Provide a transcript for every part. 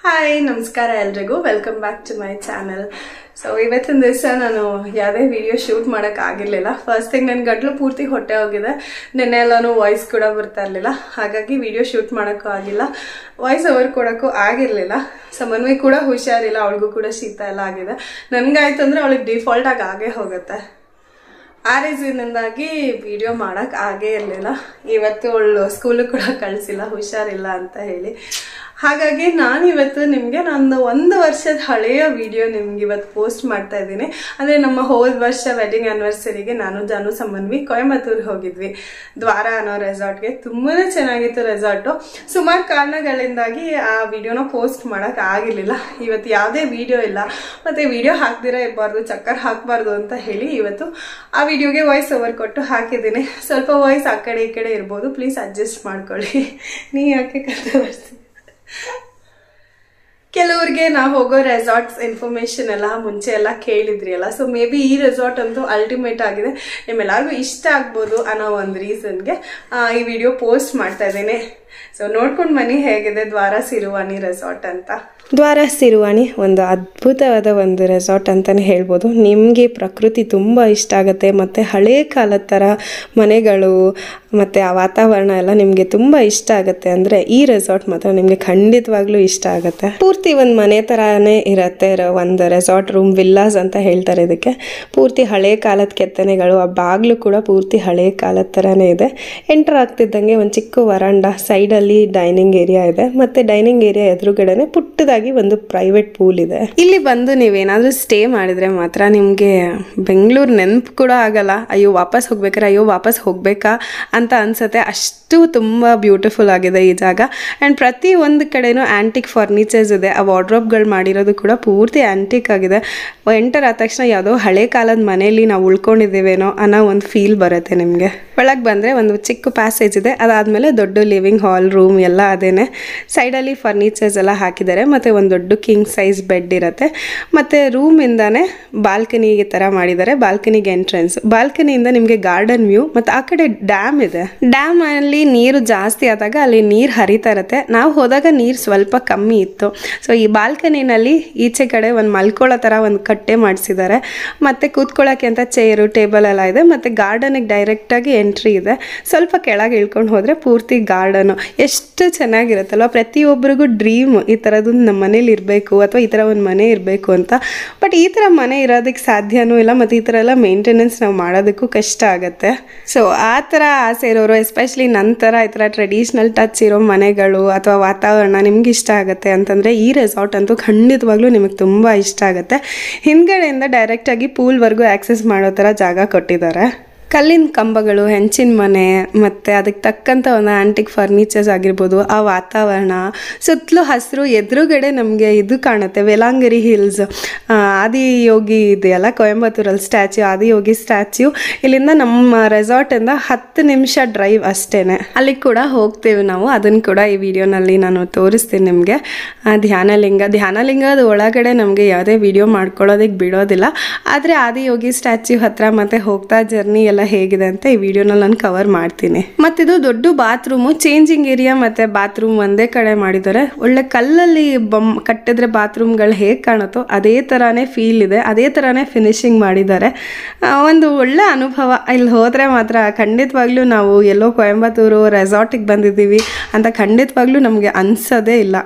Hi ನಮಸ್ಕಾರ ಎಲ್ರಿಗೂ welcome back to my channel. So ಇವತ್ತಿನ ದಿವಸ ನಾನು ಯಾವುದೇ ವಿಡಿಯೋ ಶೂಟ್ ಮಾಡೋಕ್ಕಾಗಿರಲಿಲ್ಲ. ಫಸ್ಟ್ ಥಿಂಗ್ ನನ್ನ ಗಂಟ್ಲು ಪೂರ್ತಿ ಹೊಟ್ಟೆ ಹೋಗಿದೆ. ನಿನ್ನೆ ಎಲ್ಲಾನು ವಾಯ್ಸ್ ಕೂಡ ಬರ್ತಾ ಇರಲಿಲ್ಲ, ಹಾಗಾಗಿ ವಿಡಿಯೋ ಶೂಟ್ ಮಾಡೋಕ್ಕೂ ಆಗಿಲ್ಲ, ವಾಯ್ಸ್ ಓವರ್ ಕೊಡೋಕ್ಕೂ ಆಗಿರಲಿಲ್ಲ. ಸೊ ಮನ್ವಿ ಕೂಡ ಹುಷಾರಿಲ್ಲ, ಅವಳಿಗೂ ಕೂಡ ಶೀತ ಎಲ್ಲ ಆಗಿದೆ. ನನಗಾಯ್ತು ಅಂದರೆ ಅವಳಿಗೆ ಡಿಫಾಲ್ಟಾಗಿ ಆಗೇ ಹೋಗುತ್ತೆ. ಆ ರೀಸನ್ನಿಂದಾಗಿ ವಿಡಿಯೋ ಮಾಡೋಕ್ಕೆ ಆಗೇ ಇರಲಿಲ್ಲ. ಇವತ್ತು ಅವಳು ಸ್ಕೂಲಿಗೆ ಕೂಡ ಕಳಿಸಿಲ್ಲ, ಹುಷಾರಿಲ್ಲ ಅಂತ ಹೇಳಿ. ಹಾಗಾಗಿ ನಾನಿವತ್ತು ನಿಮಗೆ ನಂದು 1 ವರ್ಷದ ಹಳೆಯ ವಿಡಿಯೋ ನಿಮ್ಗೆ ಇವತ್ತು ಪೋಸ್ಟ್ ಮಾಡ್ತಾ ಇದ್ದೀನಿ. ಅಂದರೆ ನಮ್ಮ ಹೋದ ವರ್ಷ ವೆಡ್ಡಿಂಗ್ ಆ್ಯನಿವರ್ಸರಿಗೆ ನಾನು ಜಾನು ಸಂಬಂಧ್ವಿ ಕೊಯಂಬತ್ತೂರಿಗೆ ಹೋಗಿದ್ವಿ, ದ್ವಾರ ಅನ್ನೋ ರೆಸಾರ್ಟ್ಗೆ. ತುಂಬಾ ಚೆನ್ನಾಗಿತ್ತು ರೆಸಾರ್ಟು. ಸುಮಾರು ಕಾರಣಗಳಿಂದಾಗಿ ಆ ವಿಡಿಯೋನ ಪೋಸ್ಟ್ ಮಾಡೋಕ್ಕೆ ಆಗಿರಲಿಲ್ಲ. ಇವತ್ತು ಯಾವುದೇ ವಿಡಿಯೋ ಇಲ್ಲ, ಮತ್ತು ವಿಡಿಯೋ ಹಾಕ್ದಿರ ಇರಬಾರ್ದು, ಚಕ್ಕರ್ ಹಾಕಬಾರ್ದು ಅಂತ ಹೇಳಿ ಇವತ್ತು ಆ ವಿಡಿಯೋಗೆ ವಾಯ್ಸ್ ಓವರ್ ಕೊಟ್ಟು ಹಾಕಿದ್ದೀನಿ. ಸ್ವಲ್ಪ ವಾಯ್ಸ್ ಆ ಕಡೆ ಈ ಕಡೆ ಇರ್ಬೋದು, ಪ್ಲೀಸ್ ಅಡ್ಜಸ್ಟ್ ಮಾಡ್ಕೊಳ್ಳಿ. ನೀ ಯಾಕೆ ಕತೆ ಬರ್ತೀನಿ. ಕೆಲವ್ರಿಗೆ ನಾವು ಹೋಗೋ ರೆಸಾರ್ಟ್ಸ್ ಇನ್ಫಾರ್ಮೇಶನ್ ಎಲ್ಲ ಮುಂಚೆ ಎಲ್ಲ ಕೇಳಿದ್ರಿ ಅಲ್ಲ. ಸೊ ಮೇ ಬಿ ಈ ರೆಸಾರ್ಟ್ ಅಂತೂ ಅಲ್ಟಿಮೇಟ್ ಆಗಿದೆ, ನಿಮ್ಮೆಲ್ಲರಿಗೂ ಇಷ್ಟ ಆಗ್ಬೋದು ಅನ್ನೋ ಒಂದು ರೀಸನ್ಗೆ ಈ ವಿಡಿಯೋ ಪೋಸ್ಟ್ ಮಾಡ್ತಾ ಇದ್ದೀನಿ. ಸೊ ನೋಡ್ಕೊಂಡು ಬನ್ನಿ ಹೇಗಿದೆ ದ್ವಾರ ಸಿರುವಾನಿ ರೆಸಾರ್ಟ್ ಅಂತ. ದ್ವಾರ ಸಿರುವಾನಿ ಒಂದು ಅದ್ಭುತವಾದ ಒಂದು ರೆಸಾರ್ಟ್ ಅಂತಲೇ ಹೇಳ್ಬೋದು. ನಿಮಗೆ ಪ್ರಕೃತಿ ತುಂಬ ಇಷ್ಟ ಆಗುತ್ತೆ, ಮತ್ತು ಹಳೇ ಕಾಲದ ಥರ ಮನೆಗಳು ಮತ್ತು ಆ ವಾತಾವರಣ ಎಲ್ಲ ನಿಮಗೆ ತುಂಬ ಇಷ್ಟ ಆಗುತ್ತೆ ಅಂದರೆ ಈ ರೆಸಾರ್ಟ್ ಮಾತ್ರ ನಿಮಗೆ ಖಂಡಿತವಾಗ್ಲೂ ಇಷ್ಟ ಆಗುತ್ತೆ. ಪೂರ್ತಿ ಒಂದು ಮನೆ ಥರನೇ ಇರುತ್ತೆ, ಒಂದು ರೆಸಾರ್ಟ್ ರೂಮ್ ವಿಲ್ಲಾಸ್ ಅಂತ ಹೇಳ್ತಾರೆ ಇದಕ್ಕೆ. ಪೂರ್ತಿ ಹಳೇ ಕಾಲದ ಕೆತ್ತನೆಗಳು, ಆ ಬಾಗಿಲು ಕೂಡ ಪೂರ್ತಿ ಹಳೇ ಕಾಲದ ಥರನೇ ಇದೆ. ಎಂಟರ್ ಆಗ್ತಿದ್ದಂಗೆ ಒಂದು ಚಿಕ್ಕ ವರಾಂಡ, ಸೈಡಲ್ಲಿ ಡೈನಿಂಗ್ ಏರಿಯಾ ಇದೆ, ಮತ್ತು ಡೈನಿಂಗ್ ಏರಿಯಾ ಎದುರುಗಡೆನೆ ಪುಟ್ಟದಾಗಿ ಒಂದು ಪ್ರೈವೇಟ್ ಪೂಲ್ ಇದೆ. ಇಲ್ಲಿ ಬಂದು ನೀವೇನಾದ್ರೂ ಸ್ಟೇ ಮಾಡಿದ್ರೆ ಮಾತ್ರ ನಿಮಗೆ ಬೆಂಗಳೂರು ನೆನಪು ಕೂಡ ಆಗಲ್ಲ. ಅಯ್ಯೋ ವಾಪಸ್ ಹೋಗ್ಬೇಕಾರೆ ಅಯ್ಯೋ ವಾಪಸ್ ಹೋಗ್ಬೇಕಾ ಅಂತ ಅನ್ಸುತ್ತೆ. ಅಷ್ಟು ತುಂಬ ಬ್ಯೂಟಿಫುಲ್ ಆಗಿದೆ ಈ ಜಾಗ. ಆ್ಯಂಡ್ ಪ್ರತಿ ಒಂದು ಕಡೆನೂ ಆ್ಯಂಟಿಕ್ ಫರ್ನಿಚರ್ಸ್ ಇದೆ. ಆ ವಾರ್ಡ್ರೋಬ್ಗಳು ಮಾಡಿರೋದು ಕೂಡ ಪೂರ್ತಿ ಆ್ಯಂಟಿಕ್ ಆಗಿದೆ. ಎಂಟರ್ ಆದ ತಕ್ಷಣ ಯಾವುದೋ ಹಳೆ ಕಾಲದ ಮನೆಯಲ್ಲಿ ನಾವು ಉಳ್ಕೊಂಡಿದ್ದೀವೇನೋ ಅನ್ನೋ ಒಂದು ಫೀಲ್ ಬರುತ್ತೆ ನಿಮಗೆ. ಒಳಗೆ ಬಂದರೆ ಒಂದು ಚಿಕ್ಕ ಪ್ಯಾಸೇಜ್ ಇದೆ, ಅದಾದಮೇಲೆ ದೊಡ್ಡ ಲಿವಿಂಗ್ ಹಾಲ್, ರೂಮ್ ಎಲ್ಲ ಅದೇನೆ. ಸೈಡಲ್ಲಿ ಫರ್ನಿಚರ್ಸ್ ಎಲ್ಲ ಹಾಕಿದ್ದಾರೆ, ಮತ್ತು ಒಂದು ದೊಡ್ಡ ಕಿಂಗ್ ಸೈಜ್ ಬೆಡ್ ಇರುತ್ತೆ. ಮತ್ತು ರೂಮಿಂದಾನೆ ಬಾಲ್ಕನಿಗೆ ಥರ ಮಾಡಿದ್ದಾರೆ. ಬಾಲ್ಕನಿಗೆ ಎಂಟ್ರೆನ್ಸ್, ಬಾಲ್ಕನಿಯಿಂದ ನಿಮಗೆ ಗಾರ್ಡನ್ ವ್ಯೂ, ಮತ್ತು ಆ ಕಡೆ ಡ್ಯಾಮ್ ಇದೆ. ಡ್ಯಾಮಲ್ಲಿ ನೀರು ಜಾಸ್ತಿ ಆದಾಗ ಅಲ್ಲಿ ನೀರು ಹರಿತಾ ಇರುತ್ತೆ. ನಾವು ಹೋದಾಗ ನೀರು ಸ್ವಲ್ಪ ಕಮ್ಮಿ ಇತ್ತು. ಸೊ ಈ ಬಾಲ್ಕನಿನಲ್ಲಿ ಈಚೆ ಕಡೆ ಒಂದು ಮಲ್ಕೊಳ್ಳೋ ಥರ ಒಂದು ಕಟ್ಟೆ ಮಾಡಿಸಿದ್ದಾರೆ, ಮತ್ತು ಕೂತ್ಕೊಳ್ಳೋಕ್ಕೆ ಅಂತ ಚೇರು ಟೇಬಲ್ ಎಲ್ಲ ಇದೆ. ಮತ್ತು ಗಾರ್ಡನಿಗೆ ಡೈರೆಕ್ಟಾಗಿ ಎಂಟ್ರಿ ಇದೆ. ಸ್ವಲ್ಪ ಕೆಳಗೆ ಇಳ್ಕೊಂಡು ಹೋದರೆ ಪೂರ್ತಿ ಗಾರ್ಡನು. ಎಷ್ಟು ಚೆನ್ನಾಗಿರುತ್ತಲ್ವ. ಪ್ರತಿಯೊಬ್ಬರಿಗೂ ಡ್ರೀಮ್ ಈ ಥರದೊಂದು ನಮ್ಮ ಮನೇಲಿ ಇರಬೇಕು, ಅಥವಾ ಈ ಥರ ಒಂದು ಮನೆ ಇರಬೇಕು ಅಂತ. ಬಟ್ ಈ ಥರ ಮನೆ ಇರೋದಕ್ಕೆ ಸಾಧ್ಯನೂ ಇಲ್ಲ, ಮತ್ತು ಈ ಥರ ಎಲ್ಲ ಮೇಂಟೆನೆನ್ಸ್ ನಾವು ಮಾಡೋದಕ್ಕೂ ಕಷ್ಟ ಆಗುತ್ತೆ. ಸೊ ಆ ಥರ ಆಸೆ ಇರೋರು, ಎಸ್ಪೆಷಲಿ ನಂತರ ಈ ಥರ ಟ್ರೆಡಿಷ್ನಲ್ ಟಚ್ ಇರೋ ಮನೆಗಳು ಅಥವಾ ವಾತಾವರಣ ನಿಮ್ಗೆ ಇಷ್ಟ ಆಗುತ್ತೆ ಅಂತಂದರೆ ಈ ರೆಸಾರ್ಟ್ ಅಂತೂ ಖಂಡಿತವಾಗ್ಲೂ ನಿಮಗೆ ತುಂಬ ಇಷ್ಟ ಆಗುತ್ತೆ. ಹಿಂದ್ಗಡೆಯಿಂದ ಡೈರೆಕ್ಟಾಗಿ ಪೂಲ್ವರೆಗೂ ಆ್ಯಕ್ಸೆಸ್ ಮಾಡೋ ಥರ ಜಾಗ ಕೊಟ್ಟಿದ್ದಾರೆ. ಕಲ್ಲಿನ ಕಂಬಗಳು, ಹೆಂಚಿನ ಮನೆ, ಮತ್ತು ಅದಕ್ಕೆ ತಕ್ಕಂಥ ಒಂದು ಆ್ಯಂಟಿಕ್ ಫರ್ನಿಚರ್ಸ್ ಆಗಿರ್ಬೋದು, ಆ ವಾತಾವರಣ, ಸುತ್ತಲೂ ಹಸಿರು. ಎದುರುಗಡೆ ನಮಗೆ ಇದು ಕಾಣುತ್ತೆ, ವೇಲಾಂಗಿರಿ ಹಿಲ್ಸ್, ಆದಿಯೋಗಿ ಇದೆಯಲ್ಲ ಕೊಯಂಬತ್ತೂರಲ್ಲಿ ಸ್ಟ್ಯಾಚ್ಯೂ, ಆದಿಯೋಗಿ ಸ್ಟ್ಯಾಚ್ಯೂ. ಇಲ್ಲಿಂದ ನಮ್ಮ ರೆಸಾರ್ಟಿಂದ 10 ನಿಮಿಷ ಡ್ರೈವ್ ಅಷ್ಟೇ. ಅಲ್ಲಿಗೆ ಕೂಡ ಹೋಗ್ತೇವೆ ನಾವು, ಅದನ್ನು ಕೂಡ ಈ ವಿಡಿಯೋನಲ್ಲಿ ನಾನು ತೋರಿಸ್ತೀನಿ ನಿಮಗೆ. ಧ್ಯಾನಲಿಂಗದ ಒಳಗಡೆ ನಮಗೆ ಯಾವುದೇ ವಿಡಿಯೋ ಮಾಡ್ಕೊಳ್ಳೋದಕ್ಕೆ ಬಿಡೋದಿಲ್ಲ. ಆದರೆ ಆದಿಯೋಗಿ ಸ್ಟ್ಯಾಚ್ಯೂ ಹತ್ರ ಮತ್ತು ಹೋಗ್ತಾ ಜರ್ನಿ ಎಲ್ಲ ಹೇಗಿದೆ ಅಂತ ಈ ವಿಡಿಯೋನಲ್ಲಿ ನಾನು ಕವರ್ ಮಾಡ್ತೀನಿ. ಮತ್ತಿದು ದೊಡ್ಡ ಬಾತ್ರೂಮು, ಚೇಂಜಿಂಗ್ ಏರಿಯಾ ಮತ್ತು ಬಾತ್ರೂಮ್ ಒಂದೇ ಕಡೆ ಮಾಡಿದ್ದಾರೆ. ಒಳ್ಳೆ ಕಲ್ಲಲ್ಲಿ ಕಟ್ಟಿದ್ರೆ ಬಾತ್ರೂಮ್ಗಳು ಹೇಗೆ ಕಾಣುತ್ತೋ ಅದೇ ಥರನೇ ಫೀಲ್ ಇದೆ, ಅದೇ ಥರನೇ ಫಿನಿಶಿಂಗ್ ಮಾಡಿದ್ದಾರೆ. ಒಂದು ಒಳ್ಳೆ ಅನುಭವ. ಇಲ್ಲಿ ಹೋದರೆ ಮಾತ್ರ ಖಂಡಿತವಾಗ್ಲೂ ನಾವು ಎಲ್ಲೋ ಕೊಯಂಬತ್ತೂರು ರೆಸಾರ್ಟಿಗೆ ಬಂದಿದ್ದೀವಿ ಅಂತ ಖಂಡಿತವಾಗ್ಲೂ ನಮಗೆ ಅನಿಸೋದೇ ಇಲ್ಲ.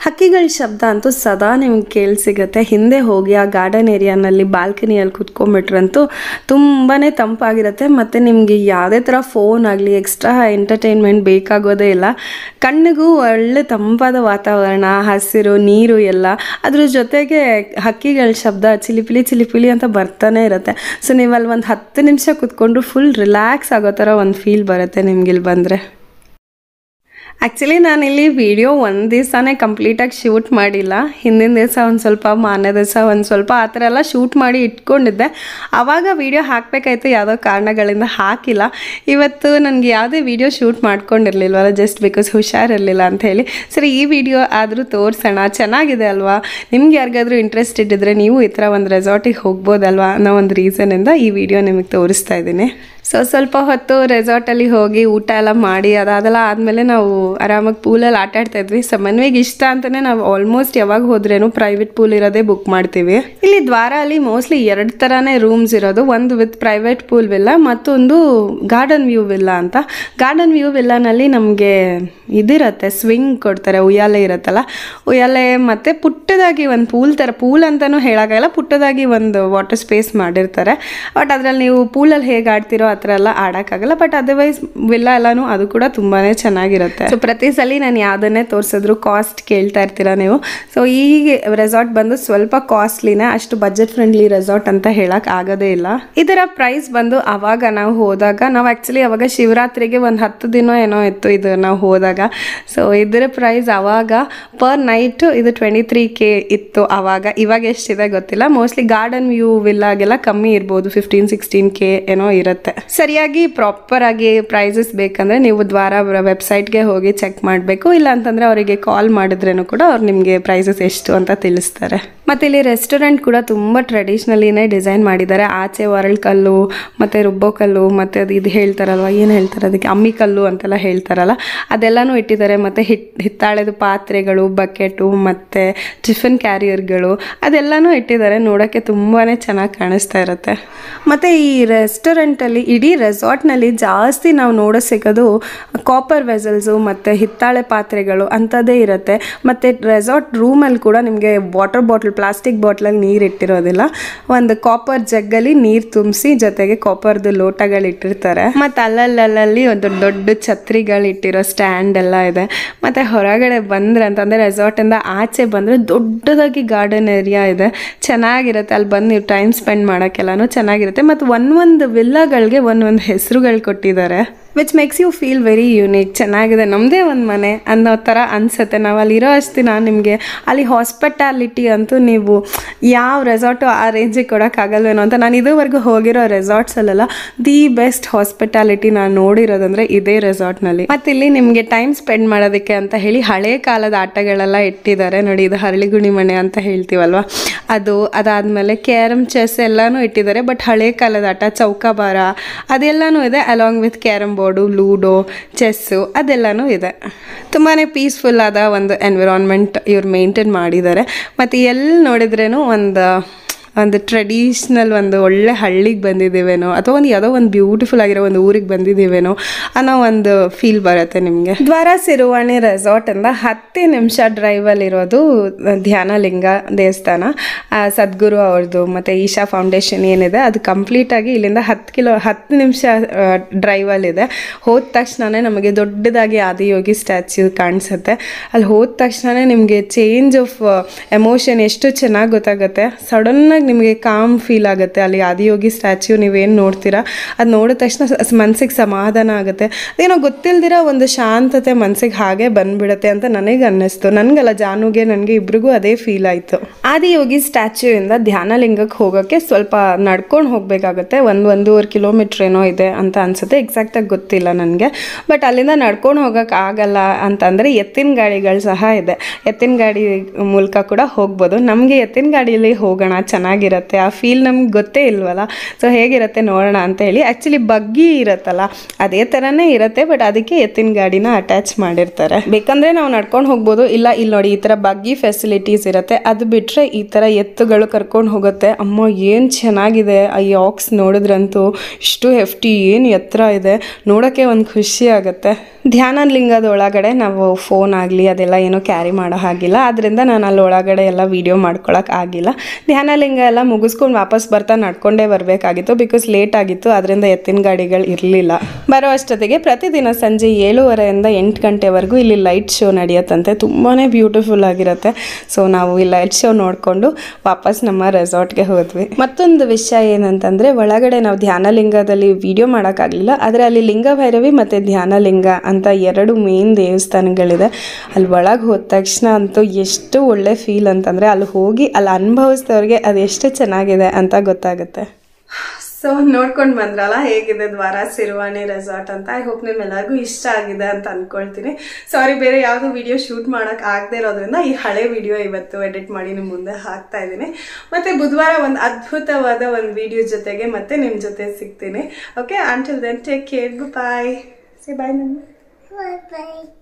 ಹಕ್ಕಿಗಳ ಶಬ್ದ ಅಂತೂ ಸದಾ ನಿಮ್ಗೆ ಕೇಳಿಸಿಗುತ್ತೆ. ಹಿಂದೆ ಹೋಗಿ ಆ ಗಾರ್ಡನ್ ಏರಿಯಾನಲ್ಲಿ ಬಾಲ್ಕನಿಯಲ್ಲಿ ಕುತ್ಕೊಂಡ್ಬಿಟ್ರಂತೂ ತುಂಬಾ ತಂಪಾಗಿರುತ್ತೆ. ಮತ್ತು ನಿಮಗೆ ಯಾವುದೇ ಥರ ಫೋನ್ ಆಗಲಿ ಎಕ್ಸ್ಟ್ರಾ ಎಂಟರ್ಟೈನ್ಮೆಂಟ್ ಬೇಕಾಗೋದೇ ಇಲ್ಲ. ಕಣ್ಣಿಗೂ ಒಳ್ಳೆ ತಂಪಾದ ವಾತಾವರಣ, ಹಸಿರು, ನೀರು ಎಲ್ಲ, ಅದ್ರ ಜೊತೆಗೆ ಹಕ್ಕಿಗಳ ಶಬ್ದ ಚಿಲಿಪಿಲಿ ಚಿಲಿಪಿಲಿ ಅಂತ ಬರ್ತಾನೆ ಇರುತ್ತೆ. ಸೊ ನೀವು ಅಲ್ಲಿ ಒಂದು 10 ನಿಮಿಷ ಕುತ್ಕೊಂಡ್ರು ಫುಲ್ ರಿಲ್ಯಾಕ್ಸ್ ಆಗೋ ಥರ ಒಂದು ಫೀಲ್ ಬರುತ್ತೆ ನಿಮ್ಗೆ ಇಲ್ಲಿ ಬಂದರೆ. ಆ್ಯಕ್ಚುಲಿ ನಾನಿಲ್ಲಿ ವಿಡಿಯೋ ಒಂದು ದಿವಸನೇ ಕಂಪ್ಲೀಟಾಗಿ ಶೂಟ್ ಮಾಡಿಲ್ಲ. ಹಿಂದಿನ ದಿವಸ ಒಂದು ಸ್ವಲ್ಪ, ಮಾರನೇ ದಿವಸ ಒಂದು ಸ್ವಲ್ಪ ಆ ಥರ ಎಲ್ಲ ಶೂಟ್ ಮಾಡಿ ಇಟ್ಕೊಂಡಿದ್ದೆ. ಆವಾಗ ವಿಡಿಯೋ ಹಾಕಬೇಕಾಯ್ತು, ಯಾವುದೋ ಕಾರಣಗಳಿಂದ ಹಾಕಿಲ್ಲ. ಇವತ್ತು ನನಗೆ ಯಾವುದೇ ವಿಡಿಯೋ ಶೂಟ್ ಮಾಡ್ಕೊಂಡಿರಲಿಲ್ವಲ್ಲ, ಜಸ್ಟ್ ಬಿಕಾಸ್ ಹುಷಾರಿರಲಿಲ್ಲ ಅಂತ ಹೇಳಿ. ಸರಿ, ಈ ವಿಡಿಯೋ ಆದರೂ ತೋರಿಸೋಣ, ಚೆನ್ನಾಗಿದೆ ಅಲ್ವಾ, ನಿಮ್ಗೆ ಯಾರಿಗಾದ್ರೂ ಇಂಟ್ರೆಸ್ಟ್ ಇದ್ದಿದ್ರೆ ನೀವು ಈ ಥರ ಒಂದು ರೆಸಾರ್ಟಿಗೆ ಹೋಗ್ಬೋದಲ್ವಾ ಅನ್ನೋ ಒಂದು ರೀಸನಿಂದ ಈ ವಿಡಿಯೋ ನಿಮಗೆ ತೋರಿಸ್ತಾ ಇದ್ದೀನಿ. ಸ್ವಲ್ಪ ಹೊತ್ತು ರೆಸಾರ್ಟಲ್ಲಿ ಹೋಗಿ ಊಟ ಎಲ್ಲ ಮಾಡಿ ಅದೆಲ್ಲ ಆದಮೇಲೆ ನಾವು ಆರಾಮಾಗಿ ಪೂಲಲ್ಲಿ ಆಟ ಆಡ್ತಾ ಇದ್ವಿ. ಸೊ ಮನ್ವಿಗೆ ಇಷ್ಟ ಅಂತಲೇ ನಾವು ಆಲ್ಮೋಸ್ಟ್ ಯಾವಾಗ ಹೋದ್ರೇನು ಪ್ರೈವೇಟ್ ಪೂಲ್ ಇರೋದೇ ಬುಕ್ ಮಾಡ್ತೀವಿ. ಇಲ್ಲಿ ದ್ವಾರ ಅಲ್ಲಿ ಮೋಸ್ಟ್ಲಿ 2 ಥರನೇ ರೂಮ್ಸ್ ಇರೋದು, ಒಂದು ವಿತ್ ಪ್ರೈವೇಟ್ ಪೂಲ್ ವಿಲ್ಲಾ, ಮತ್ತೊಂದು ಗಾರ್ಡನ್ ವ್ಯೂ ವಿಲ್ಲಾ ಅಂತ. ಗಾರ್ಡನ್ ವ್ಯೂ ವಿಲ್ಲಾನಲ್ಲಿ ನಮಗೆ ಇದಿರುತ್ತೆ, ಸ್ವಿಂಗ್ ಕೊಡ್ತಾರೆ, ಉಯ್ಯಾಲೆ ಇರುತ್ತಲ್ಲ, ಉಯ್ಯಾಲೆ ಮತ್ತು ಪುಟ್ಟದಾಗಿ ಒಂದು ಪೂಲ್ ಅಂತಲೂ ಹೇಳೋಕ್ಕಾಗಲ್ಲ, ಪುಟ್ಟದಾಗಿ ಒಂದು ವಾಟರ್ ಸ್ಪೇಸ್ ಮಾಡಿರ್ತಾರೆ. ಬಟ್ ಅದರಲ್ಲಿ ನೀವು ಪೂಲಲ್ಲಿ ಹೇಗೆ ಆಡ್ತಿರೋ ಆ ಥರ ಎಲ್ಲ ಆಡೋಕ್ಕಾಗಲ್ಲ. ಬಟ್ ಅದರ್ವೈಸ್ ವಿಲ್ಲಾ ಎಲ್ಲನೂ ಅದು ಕೂಡ ತುಂಬಾ ಚೆನ್ನಾಗಿರುತ್ತೆ. ಸೊ ಪ್ರತಿ ಸಲ ನಾನು ಯಾವುದನ್ನೇ ತೋರಿಸಿದ್ರು ಕಾಸ್ಟ್ ಕೇಳ್ತಾ ಇರ್ತೀರಾ ನೀವು. ಸೊ ಈ ರೆಸಾರ್ಟ್ ಬಂದು ಸ್ವಲ್ಪ ಕಾಸ್ಟ್ಲಿನೇ, ಅಷ್ಟು ಬಜೆಟ್ ಫ್ರೆಂಡ್ಲಿ ರೆಸಾರ್ಟ್ ಅಂತ ಹೇಳಕ್ ಆಗೋದೇ ಇಲ್ಲ. ಇದರ ಪ್ರೈಸ್ ಬಂದು ಅವಾಗ ನಾವು ಹೋದಾಗ, ನಾವು ಆ್ಯಕ್ಚುಲಿ ಅವಾಗ ಶಿವರಾತ್ರಿಗೆ ಒಂದು 10 ದಿನ ಏನೋ ಇತ್ತು ಇದು ನಾವು ಹೋದಾಗ. ಸೊ ಇದರ ಪ್ರೈಸ್ ಅವಾಗ ಪರ್ ನೈಟ್ ಇದು 23K ಇತ್ತು ಅವಾಗ. ಇವಾಗ ಎಷ್ಟಿದೆ ಗೊತ್ತಿಲ್ಲ, ಮೋಸ್ಟ್ಲಿ ಗಾರ್ಡನ್ ವ್ಯೂ ವಿಲ್ಲಾಗೆಲ್ಲ ಕಮ್ಮಿ ಇರ್ಬೋದು, 15-16K ಏನೋ ಇರುತ್ತೆ. ಸರಿಯಾಗಿ ಪ್ರಾಪರ್ ಆಗಿ ಪ್ರೈಸಸ್ ಬೇಕಂದ್ರೆ ನೀವು ದ್ವಾರ ವೆಬ್ಸೈಟ್ಗೆ ಹೋಗಿ ಚೆಕ್ ಮಾಡಬೇಕು. ಇಲ್ಲ ಅಂತಂದ್ರೆ ಅವರಿಗೆ ಕಾಲ್ ಮಾಡಿದ್ರೇನು ಕೂಡ ಅವ್ರು ನಿಮಗೆ ಪ್ರೈಸಸ್ ಎಷ್ಟು ಅಂತ ತಿಳಿಸ್ತಾರೆ. ಮತ್ತೆ ಇಲ್ಲಿ ರೆಸ್ಟೋರೆಂಟ್ ಕೂಡ ತುಂಬ ಟ್ರೆಡಿಷ್ನಲಿನೇ ಡಿಸೈನ್ ಮಾಡಿದ್ದಾರೆ. ಆಚೆ ಒರಳು ಕಲ್ಲು ಮತ್ತೆ ರುಬ್ಬೋ ಕಲ್ಲು ಮತ್ತೆ ಅದು ಇದು ಹೇಳ್ತಾರಲ್ವ, ಏನು ಹೇಳ್ತಾರೆ ಅದಕ್ಕೆ, ಅಮ್ಮಿ ಕಲ್ಲು ಅಂತೆಲ್ಲ ಹೇಳ್ತಾರಲ್ಲ, ಅದೆಲ್ಲನೂ ಇಟ್ಟಿದ್ದಾರೆ. ಮತ್ತೆ ಹಿತ್ತಾಳೆದು ಪಾತ್ರೆಗಳು, ಬಕೆಟು ಮತ್ತೆ ಟಿಫಿನ್ ಕ್ಯಾರಿಯರ್ಗಳು ಅದೆಲ್ಲನೂ ಇಟ್ಟಿದ್ದಾರೆ. ನೋಡೋಕ್ಕೆ ತುಂಬಾ ಚೆನ್ನಾಗಿ ಕಾಣಿಸ್ತಾ ಇರುತ್ತೆ. ಮತ್ತು ಈ ರೆಸ್ಟೋರೆಂಟಲ್ಲಿ, ಇಡೀ ರೆಸಾರ್ಟ್ನಲ್ಲಿ ಜಾಸ್ತಿ ನಾವು ಸಿಗೋದು ಕಾಪರ್ ವೆಸಲ್ಸು ಮತ್ತು ಹಿತ್ತಾಳೆ ಪಾತ್ರೆಗಳು ಅಂಥದ್ದೇ ಇರುತ್ತೆ. ಮತ್ತು ರೆಸಾರ್ಟ್ ರೂಮಲ್ಲಿ ಕೂಡ ನಿಮಗೆ ವಾಟರ್ ಬಾಟಲ್, ಪ್ಲಾಸ್ಟಿಕ್ ಬಾಟ್ಲಲ್ಲಿ ನೀರು ಇಟ್ಟಿರೋದಿಲ್ಲ, ಒಂದು ಕಾಪರ್ ಜಗ್ಗಲ್ಲಿ ನೀರು ತುಂಬಿಸಿ ಜೊತೆಗೆ ಕಾಪರ್ದು ಲೋಟಗಳು ಇಟ್ಟಿರ್ತಾರೆ. ಮತ್ತು ಅಲ್ಲಲ್ಲಿ ಒಂದು ದೊಡ್ಡ ಛತ್ರಿಗಳು ಇಟ್ಟಿರೋ ಸ್ಟ್ಯಾಂಡ್ ಎಲ್ಲ ಇದೆ. ಮತ್ತು ಹೊರಗಡೆ ಬಂದರೆ ಅಂತಂದರೆ ರೆಸಾರ್ಟಿಂದ ಆಚೆ ಬಂದರೆ ದೊಡ್ಡದಾಗಿ ಗಾರ್ಡನ್ ಏರಿಯಾ ಇದೆ, ಚೆನ್ನಾಗಿರುತ್ತೆ. ಅಲ್ಲಿ ಬಂದು ನೀವು ಟೈಮ್ ಸ್ಪೆಂಡ್ ಮಾಡೋಕ್ಕೆಲ್ಲನೂ ಚೆನ್ನಾಗಿರುತ್ತೆ. ಮತ್ತು ಒಂದೊಂದು ವಿಲ್ಲಾಗಳಿಗೆ ಒಂದೊಂದು ಹೆಸರುಗಳು ಕೊಟ್ಟಿದ್ದಾರೆ, which makes you feel very unique. ಚೆನ್ನಾಗಿದೆ, ನಮ್ಮದೇ ಒಂದು ಮನೆ ಅನ್ನೋ ಥರ ಅನಿಸುತ್ತೆ. ನಾವು ಅಲ್ಲಿರೋ ಅಷ್ಟು ದಿನ ನಿಮಗೆ ಅಲ್ಲಿ ಹಾಸ್ಪಿಟಾಲಿಟಿ ಅಂತೂ ನೀವು ಯಾವ ರೆಸಾರ್ಟು ಆ ರೇಂಜಿಗೆ ಕೊಡೋಕ್ಕಾಗಲ್ವೇನೋ ಅಂತ. ನಾನು ಇದುವರೆಗೂ ಹೋಗಿರೋ ರೆಸಾರ್ಟ್ಸಲ್ಲೆಲ್ಲ ದಿ ಬೆಸ್ಟ್ ಹಾಸ್ಪಿಟಾಲಿಟಿ ನಾನು ನೋಡಿರೋದಂದರೆ ಇದೇ ರೆಸಾರ್ಟ್ನಲ್ಲಿ. ಮತ್ತು ಇಲ್ಲಿ ನಿಮಗೆ ಟೈಮ್ ಸ್ಪೆಂಡ್ ಮಾಡೋದಕ್ಕೆ ಅಂತ ಹೇಳಿ ಹಳೆ ಕಾಲದ ಆಟಗಳೆಲ್ಲ ಇಟ್ಟಿದ್ದಾರೆ ನೋಡಿ. ಇದು ಹರಳಿಗುಣಿ ಮನೆ ಅಂತ ಹೇಳ್ತೀವಲ್ವ ಅದು, ಅದಾದಮೇಲೆ ಕ್ಯಾರಮ್, ಚೆಸ್ ಎಲ್ಲನೂ ಇಟ್ಟಿದ್ದಾರೆ. ಬಟ್ ಹಳೆ ಕಾಲದ ಆಟ, ಚೌಕಾಬಾರ ಅದೆಲ್ಲನೂ ಇದೆ, along with carrom board, ludo, chess ಅದೆಲ್ಲನೂ ಇದೆ. ತುಂಬಾ ಪೀಸ್ಫುಲ್ ಆದ ಒಂದು ಎನ್ವಿರಾನ್ಮೆಂಟ್ ಇವ್ರು ಮೇಂಟೈನ್ ಮಾಡಿದ್ದಾರೆ. ಮತ್ತು ಎಲ್ಲಿ ನೋಡಿದ್ರೇನು ಒಂದು ಟ್ರೆಡಿಷ್ನಲ್ ಒಂದು ಒಳ್ಳೆ ಹಳ್ಳಿಗೆ ಬಂದಿದ್ದೀವೇನೋ ಅಥವಾ ಯಾವುದೋ ಒಂದು ಬ್ಯೂಟಿಫುಲ್ ಆಗಿರೋ ಒಂದು ಊರಿಗೆ ಬಂದಿದ್ದೀವೇನೋ ಅನ್ನೋ ಒಂದು ಫೀಲ್ ಬರುತ್ತೆ ನಿಮಗೆ. ದ್ವಾರ ಸಿರುವಾಣಿ ರೆಸಾರ್ಟಿಂದ 10 ನಿಮಿಷ ಡ್ರೈವಲ್ಲಿರೋದು ಧ್ಯಾನಲಿಂಗ ದೇವಸ್ಥಾನ, ಸದ್ಗುರು ಅವ್ರದ್ದು ಮತ್ತು ಈಶಾ ಫೌಂಡೇಶನ್ ಏನಿದೆ ಅದು ಕಂಪ್ಲೀಟಾಗಿ ಇಲ್ಲಿಂದ 10 ನಿಮಿಷ ಡ್ರೈವಲ್ಲಿದೆ. ಹೋದ ತಕ್ಷಣವೇ ನಮಗೆ ದೊಡ್ಡದಾಗಿ ಆದಿಯೋಗಿ ಸ್ಟ್ಯಾಚ್ಯೂ ಕಾಣಿಸುತ್ತೆ. ಅಲ್ಲಿ ಹೋದ ತಕ್ಷಣ ನಿಮಗೆ ಚೇಂಜ್ ಆಫ್ ಎಮೋಷನ್ ಎಷ್ಟು ಚೆನ್ನಾಗಿ ಗೊತ್ತಾಗುತ್ತೆ. ಸಡನ್ನಾಗಿ ನಿಮಗೆ ಕಾಮ್ ಫೀಲ್ ಆಗುತ್ತೆ. ಅಲ್ಲಿ ಆದಿಯೋಗಿ ಸ್ಟ್ಯಾಚ್ಯೂ ನೀವೇನು ನೋಡ್ತೀರಾ ಅದು ನೋಡಿದ ತಕ್ಷಣ ಮನಸ್ಸಿಗೆ ಸಮಾಧಾನ ಆಗುತ್ತೆ. ಏನೋ ಗೊತ್ತಿಲ್ದಿರ ಒಂದು ಶಾಂತತೆ ಮನಸ್ಸಿಗೆ ಹಾಗೆ ಬಂದ್ಬಿಡುತ್ತೆ ಅಂತ ನನಗೆ ಅನ್ನಿಸ್ತು. ನನಗಲ್ಲ, ಜಾನುಗೆ ನನಗೆ ಇಬ್ರಿಗೂ ಅದೇ ಫೀಲ್ ಆಯಿತು. ಆದಿಯೋಗಿ ಸ್ಟ್ಯಾಚ್ಯೂ ಇಂದ ಧ್ಯಾನಲಿಂಗಕ್ಕೆ ಹೋಗೋಕ್ಕೆ ಸ್ವಲ್ಪ ನಡ್ಕೊಂಡು ಹೋಗಬೇಕಾಗುತ್ತೆ, 1-1.5 ಕಿಲೋಮೀಟ್ರ್ ಏನೋ ಇದೆ ಅಂತ ಅನಿಸುತ್ತೆ, ಎಕ್ಸಾಕ್ಟಾಗಿ ಗೊತ್ತಿಲ್ಲ ನನಗೆ. ಬಟ್ ಅಲ್ಲಿಂದ ನಡ್ಕೊಂಡು ಹೋಗೋಕ್ಕೆ ಆಗಲ್ಲ ಅಂತಂದರೆ ಎತ್ತಿನ ಗಾಡಿಗಳು ಸಹ ಇದೆ, ಎತ್ತಿನ ಗಾಡಿ ಮೂಲಕ ಕೂಡ ಹೋಗ್ಬೋದು. ನಮಗೆ ಎತ್ತಿನ ಗಾಡಿಯಲ್ಲಿ ಹೋಗೋಣ, ಚೆನ್ನಾಗಿರುತ್ತೆ, ಆ ಫೀಲ್ ನಮ್ಗೆ ಗೊತ್ತೇ ಇಲ್ವಲ್ಲ. ಸೊ ಹೇಗಿರುತ್ತೆ ನೋಡೋಣ ಅಂತ ಹೇಳಿ. ಆ್ಯಕ್ಚುಲಿ ಬಗ್ಗಿ ಇರುತ್ತಲ್ಲ ಅದೇ ಥರನೇ ಇರುತ್ತೆ, ಬಟ್ ಅದಕ್ಕೆ ಎತ್ತಿನ ಗಾಡಿನ ಅಟ್ಯಾಚ್ ಮಾಡಿರ್ತಾರೆ. ಬೇಕಂದರೆ ನಾವು ನಡ್ಕೊಂಡು ಹೋಗ್ಬೋದು, ಇಲ್ಲ ಇಲ್ಲಿ ನೋಡಿ ಈ ಥರ ಬಗ್ಗಿ ಫೆಸಿಲಿಟೀಸ್ ಇರುತ್ತೆ. ಅದು ಬಿಟ್ಟರೆ ಈ ಥರ ಎತ್ತುಗಳು ಕರ್ಕೊಂಡು ಹೋಗುತ್ತೆ. ಅಮ್ಮ ಏನು ಚೆನ್ನಾಗಿದೆ, ಆ ಯಾಕ್ಸ್ ನೋಡಿದ್ರಂತೂ ಇಷ್ಟು ಹೆಫ್ಟಿ, ಏನು ಎತ್ತರ ಇದೆ, ನೋಡೋಕ್ಕೆ ಒಂದು ಖುಷಿ ಆಗುತ್ತೆ. ಧ್ಯಾನಲಿಂಗದ ಒಳಗಡೆ ನಾವು ಫೋನ್ ಆಗಲಿ ಅದೆಲ್ಲ ಏನೂ ಕ್ಯಾರಿ ಮಾಡೋ ಹಾಗಿಲ್ಲ, ಅದರಿಂದ ನಾನು ಅಲ್ಲಿ ಒಳಗಡೆ ಎಲ್ಲ ವೀಡಿಯೋ ಮಾಡ್ಕೊಳಕ್ಕೆ ಆಗಿಲ್ಲ. ಧ್ಯಾನಲಿಂಗ ಎಲ್ಲ ಮುಗಿಸ್ಕೊಂಡು ವಾಪಸ್ ಬರ್ತಾ ನಡ್ಕೊಂಡೇ ಬರಬೇಕಾಗಿತ್ತು, ಬಿಕಾಸ್ ಲೇಟ್ ಆಗಿತ್ತು, ಅದರಿಂದ ಎತ್ತಿನ ಗಾಡಿಗಳು ಇರಲಿಲ್ಲ. ಬರೋ ಅಷ್ಟೊತ್ತಿಗೆ ಪ್ರತಿದಿನ ಸಂಜೆ 7:30ಯಿಂದ 8 ಗಂಟೆವರೆಗೂ ಇಲ್ಲಿ ಲೈಟ್ ಶೋ ನಡೆಯುತ್ತಂತೆ, ತುಂಬಾ ಬ್ಯೂಟಿಫುಲ್ ಆಗಿರುತ್ತೆ. ಸೊ ನಾವು ಈ ಲೈಟ್ ಶೋ ನೋಡಿಕೊಂಡು ವಾಪಸ್ ನಮ್ಮ ರೆಸಾರ್ಟ್ಗೆ ಹೋದ್ವಿ. ಮತ್ತೊಂದು ವಿಷಯ ಏನಂತಂದರೆ, ಒಳಗಡೆ ನಾವು ಧ್ಯಾನಲಿಂಗದಲ್ಲಿ ವಿಡಿಯೋ ಮಾಡೋಕ್ಕಾಗಲಿಲ್ಲ, ಆದರೆ ಅಲ್ಲಿ ಲಿಂಗ ಭೈರವಿ ಮತ್ತು ಧ್ಯಾನಲಿಂಗ ಅಂತ 2 ಮೇನ್ ದೇವಸ್ಥಾನಗಳಿದೆ. ಅಲ್ಲಿ ಒಳಗೆ ಹೋದ ತಕ್ಷಣ ಅಂತೂ ಎಷ್ಟು ಒಳ್ಳೆ ಫೀಲ್ ಅಂತಂದರೆ ಅಲ್ಲಿ ಹೋಗಿ ಅಲ್ಲಿ ಅನುಭವಿಸಿದವ್ರಿಗೆ ಅದು ಎಷ್ಟು ಚೆನ್ನಾಗಿದೆ ಅಂತ ಗೊತ್ತಾಗುತ್ತೆ. ಸೊ ನೋಡ್ಕೊಂಡು ಬಂದ್ರಲ್ಲ ಹೇಗಿದೆ ದ್ವಾರ ಸಿರುವಾನಿ ರೆಸಾರ್ಟ್ ಅಂತ. ಐ ಹೋಪ್ ನಿಮ್ಮೆಲ್ಲರಿಗೂ ಇಷ್ಟ ಆಗಿದೆ ಅಂತ ಅಂದ್ಕೊಳ್ತೀನಿ. ಸಾರಿ, ಬೇರೆ ಯಾವುದೋ ವಿಡಿಯೋ ಶೂಟ್ ಮಾಡೋಕೆ ಆಗದೆ ಇರೋದ್ರಿಂದ ಈ ಹಳೆ ವಿಡಿಯೋ ಇವತ್ತು ಎಡಿಟ್ ಮಾಡಿ ನಿಮ್ಮ ಮುಂದೆ ಹಾಕ್ತಾ ಇದ್ದೀನಿ. ಮತ್ತೆ ಬುಧವಾರ ಒಂದು ಅದ್ಭುತವಾದ ಒಂದು ವಿಡಿಯೋ ಜೊತೆಗೆ ಮತ್ತೆ ನಿಮ್ಮ ಜೊತೆ ಸಿಗ್ತೀನಿ. Okay, until then take care, bye. Say bye. Bye.